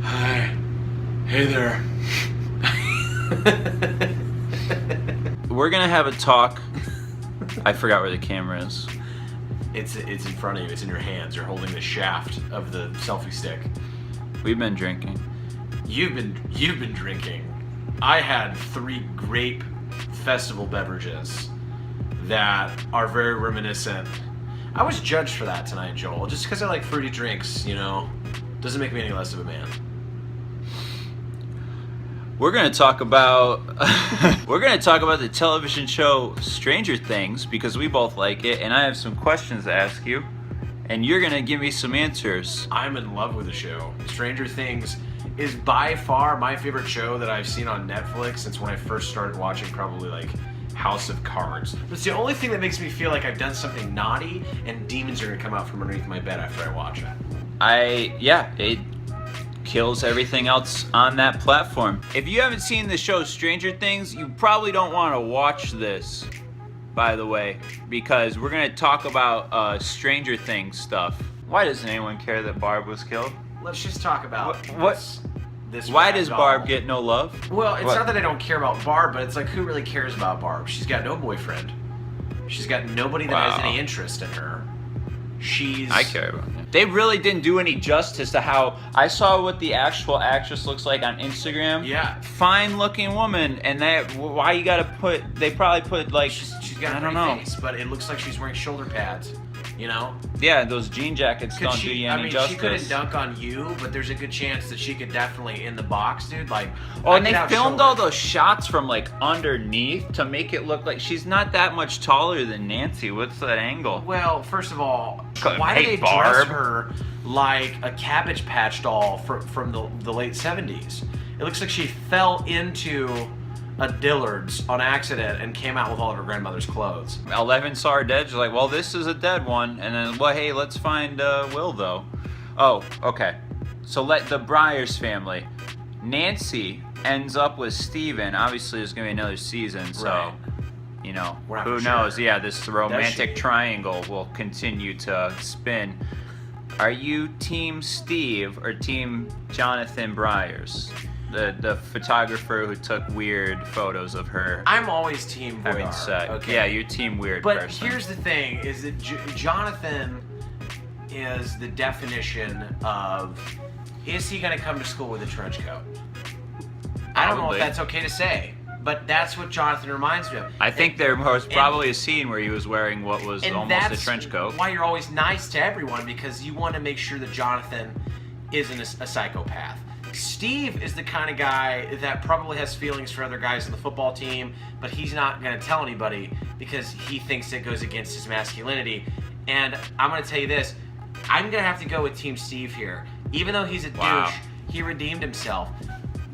Hi. Hey there. We're gonna have a talk. I forgot where the camera is. It's in front of you. It's in your hands. You're holding the shaft of the selfie stick. We've been drinking. You've been drinking. I had 3 grape festival beverages that are very reminiscent. I was judged for that tonight, Joel. Just because I like fruity drinks, doesn't make me any less of a man. We're gonna talk about the television show Stranger Things because we both like it, and I have some questions to ask you, and you're gonna give me some answers. I'm in love with the show. Stranger Things is by far my favorite show that I've seen on Netflix since when I first started watching probably like House of Cards. It's the only thing that makes me feel like I've done something naughty and demons are gonna come out from underneath my bed after I watch it. It kills everything else on that platform. If you haven't seen the show Stranger Things, you probably don't want to watch this, by the way, because we're going to talk about Stranger Things stuff. Why doesn't anyone care that Barb was killed? Let's just talk about this. Why does Barb get no love? Well, it's not that I don't care about Barb, but it's like, who really cares about Barb? She's got no boyfriend. She's got nobody that has any interest in her. I care about it. They really didn't do any justice to how I saw what the actual actress looks like on Instagram. Yeah. Fine looking woman, and why you gotta they probably put like, she's got a pretty face, but it looks like she's wearing shoulder pads, Yeah, those jean jackets don't do you any justice. She couldn't dunk on you, but there's a good chance that she could definitely in the box, dude. Like, and they filmed all those shots from like underneath to make it look like she's not that much taller than Nancy. What's that angle? Well, first of all, why do they dress her like a Cabbage Patch doll from the late 70s? It looks like she fell into a Dillard's on accident and came out with all of her grandmother's clothes. 11 saw her dead. She's like, well, this is a dead one. And then, well, hey, let's find Will, though. Oh, okay. So let the Byers family. Nancy ends up with Steven. Obviously, there's going to be another season, so, right. Who knows? Yeah, this romantic triangle will continue to spin. Are you Team Steve or Team Jonathan Byers? The photographer who took weird photos of her. I'm always Team Weird. Having sex. Okay. Yeah, you're Team Weird but person. Here's the thing, is that Jonathan is the definition of, is he going to come to school with a trench coat? I don't know if that's okay to say, but that's what Jonathan reminds me of. I think there was probably a scene where he was wearing what was almost a trench coat. That's why you're always nice to everyone, because you want to make sure that Jonathan isn't a psychopath. Steve is the kind of guy that probably has feelings for other guys on the football team, but he's not going to tell anybody because he thinks it goes against his masculinity. And I'm going to tell you this, I'm going to have to go with Team Steve here. Even though he's a douche, he redeemed himself.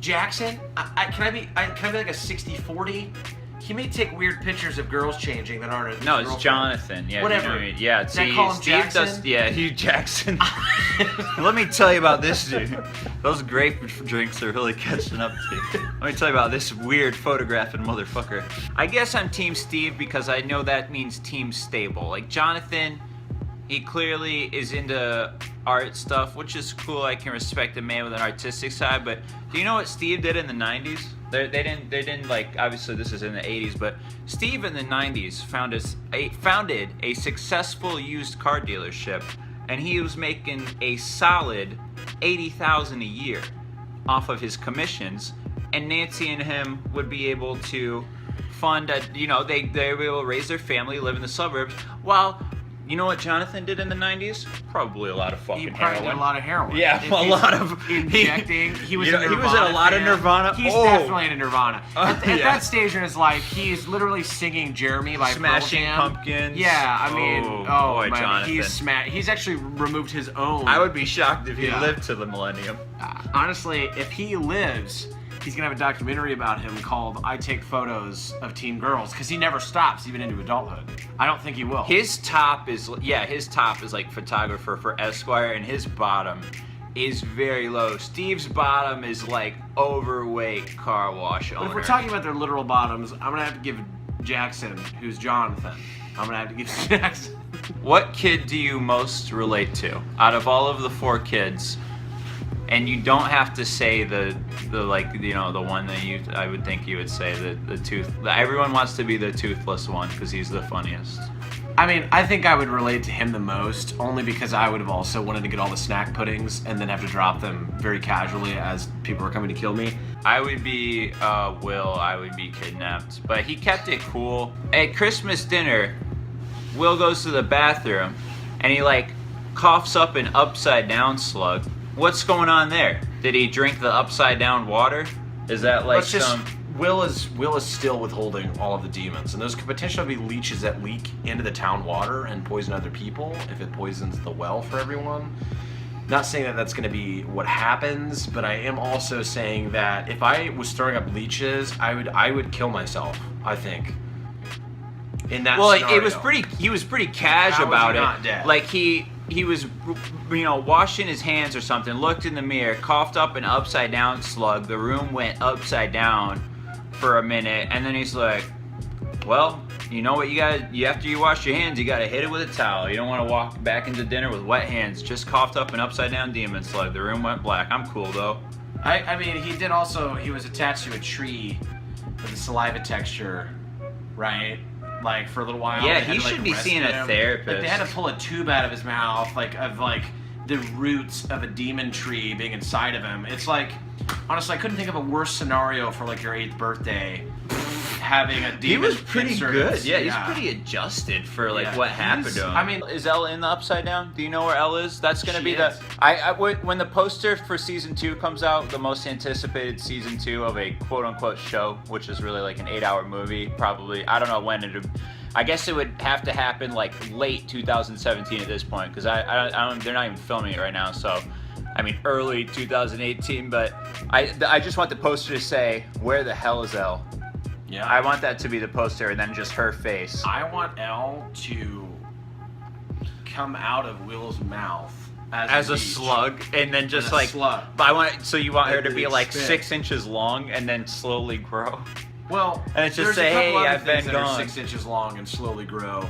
Jackson, can I be like a 60-40? He may take weird pictures of girls changing that aren't. No, it's Jonathan. Yeah, whatever. You know what I mean? Yeah, see, call him Steve Jackson? does. Yeah, Hugh Jackson. Let me tell you about this dude. Those grape drinks are really catching up to you. Let me tell you about this weird photographing motherfucker. I guess I'm Team Steve because I know that means Team Stable. Like Jonathan, he clearly is into art stuff, which is cool. I can respect a man with an artistic side. But do you know what Steve did in the 90s? They didn't like, obviously this is in the 80s, but Steve in the 90s founded a successful used car dealership, and he was making a solid $80,000 a year off of his commissions, and Nancy and him would be able to fund they were able to raise their family, live in the suburbs, while you know what Jonathan did in the 90s? Probably a lot of fucking heroin. He probably did a lot of heroin. Yeah, a lot of injecting. He was in a lot of Nirvana. He's definitely in a Nirvana. At that stage in his life, he is literally singing "Jeremy" by Smashing Pearl Jam. Pumpkins. Yeah, I mean, boy, man, Jonathan. He's actually removed his own. I would be shocked if he lived to the millennium. Honestly, if he lives, he's gonna have a documentary about him called "I Take Photos of Teen Girls," because he never stops even into adulthood. I don't think he will. His top is like photographer for Esquire, and his bottom is very low. Steve's bottom is like overweight car wash owner. But if we're talking about their literal bottoms, I'm gonna have to give Jackson, who's Jonathan. I'm gonna have to give Jackson. What kid do you most relate to out of all of the 4 kids? And you don't have to say the like, you know, the one that I would think you would say, everyone wants to be the toothless one because he's the funniest. I mean, I think I would relate to him the most, only because I would have also wanted to get all the snack puddings and then have to drop them very casually as people were coming to kill me. I would be Will. I would be kidnapped. But he kept it cool. At Christmas dinner, Will goes to the bathroom and he like coughs up an upside down slug. What's going on there? Did he drink the upside down water? Is that like Will is still withholding all of the demons, and those could potentially be leeches that leak into the town water and poison other people if it poisons the well for everyone. Not saying that that's going to be what happens, but I am also saying that if I was throwing up leeches, I would kill myself, I think. In that scenario. He was pretty cash about it. Not dead? Like he was, you know, washing his hands or something, looked in the mirror, coughed up an upside down slug. The room went upside down for a minute, and then he's like, well, you know what, after you wash your hands, you gotta hit it with a towel. You don't want to walk back into dinner with wet hands. Just coughed up an upside down demon slug. The room went black. I'm cool though. I mean, he was attached to a tree with a saliva texture, right? Like for a little while. Yeah, he should be seeing a therapist. Like they had to pull a tube out of his mouth, of the roots of a demon tree being inside of him. It's like, honestly, I couldn't think of a worse scenario for like your 8th birthday. Having a demon. He was pretty inserted. good. Yeah, he's pretty adjusted for like what happened to him. I mean, is Elle in the Upside Down? Do you know where Elle is? That's gonna be when the poster for season 2 comes out, the most anticipated season 2 of a quote unquote show, which is really like an 8-hour movie. Probably, I don't know when I guess it would have to happen like late 2017 at this point, because they're not even filming it right now. So, I mean, early 2018. But I just want the poster to say, "Where the hell is Elle?" Yeah. I want that to be the poster, and then just her face. I want Elle to come out of Will's mouth as a slug, and then just like slug. But you want her to be like 6 inches long and then slowly grow. Well, and it's just say, hey, I've been that gone. Are 6 inches long and slowly grow,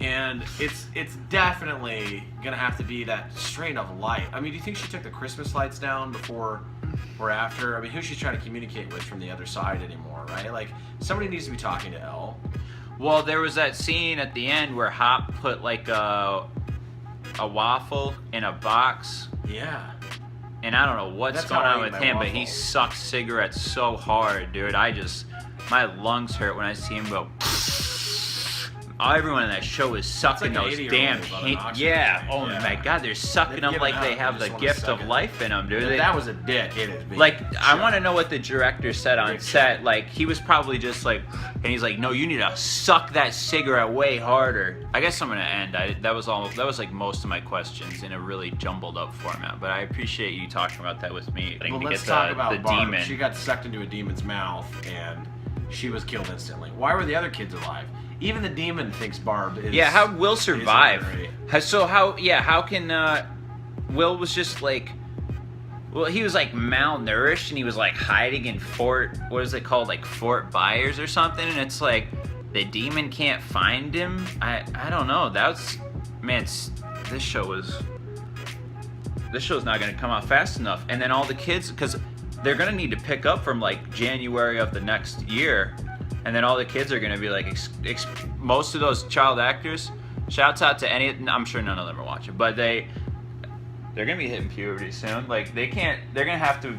and it's definitely gonna have to be that strain of light. I mean, do you think she took the Christmas lights down before or after? I mean, who's she trying to communicate with from the other side anymore, right? Like, somebody needs to be talking to Elle. Well, there was that scene at the end where Hop put like a waffle in a box. Yeah. And I don't know what's going on with him, but he sucks cigarettes so hard, dude. My lungs hurt when I see him go. Everyone in that show is sucking those damn yeah. Oh my God, they're sucking them like they have the gift of life in them, dude. If that was a dick, it is. Like, I want to know what the director said on set. Like, he was probably just like, and he's like, no, you need to suck that cigarette way harder. I guess I'm gonna end. That was like most of my questions in a really jumbled up format. But I appreciate you talking about that with me. Well, let's talk about the demon. She got sucked into a demon's mouth and she was killed instantly. Why were the other kids alive? Even the demon thinks Barb is. Yeah, how Will survive? How can Will was just like, well, he was like malnourished and he was like hiding in Fort Byers or something, and it's like the demon can't find him. I don't know. This show's not gonna come out fast enough, and then all the kids, because they're gonna need to pick up from like January of the next year. And then all the kids are going to be like, most of those child actors, shouts out to I'm sure none of them are watching, but they're going to be hitting puberty soon. Like, they're going to have to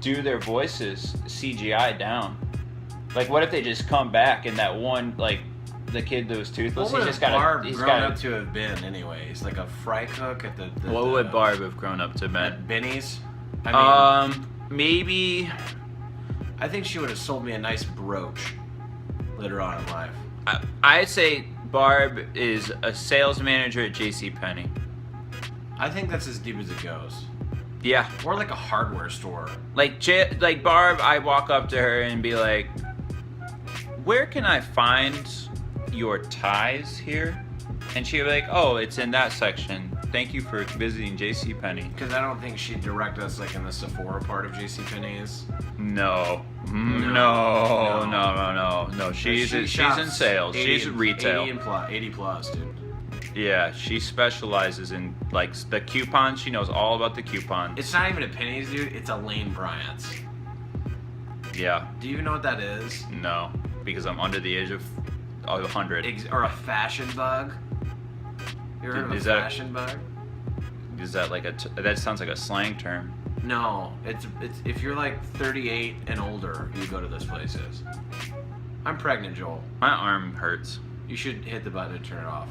do their voices CGI down. Like, what if they just come back and that one, like, the kid that was toothless, what would Barb grown up to have been anyways? Like a fry cook at the what would Barb have grown up to have been? At Benny's? Maybe. I think she would have sold me a nice brooch later on in life. I'd say Barb is a sales manager at JCPenney. I think that's as deep as it goes. Yeah. Or like a hardware store. Like Barb, I walk up to her and be like, where can I find your ties here? And she'd be like, oh, it's in that section. Thank you for visiting JCPenney. Because I don't think she'd direct us like in the Sephora part of JCPenney's. No. She's in sales. She's in retail. 80 plus, dude. Yeah, she specializes in like the coupons. She knows all about the coupons. It's not even a Penny's, dude. It's a Lane Bryant's. Yeah. Do you even know what that is? No, because I'm under the age of 100. Or a fashion bug? You ever heard of a fashion bug? Is that like that sounds like a slang term? No, it's if you're like 38 and older, you go to those places. I'm pregnant, Joel. My arm hurts. You should hit the button and turn it off.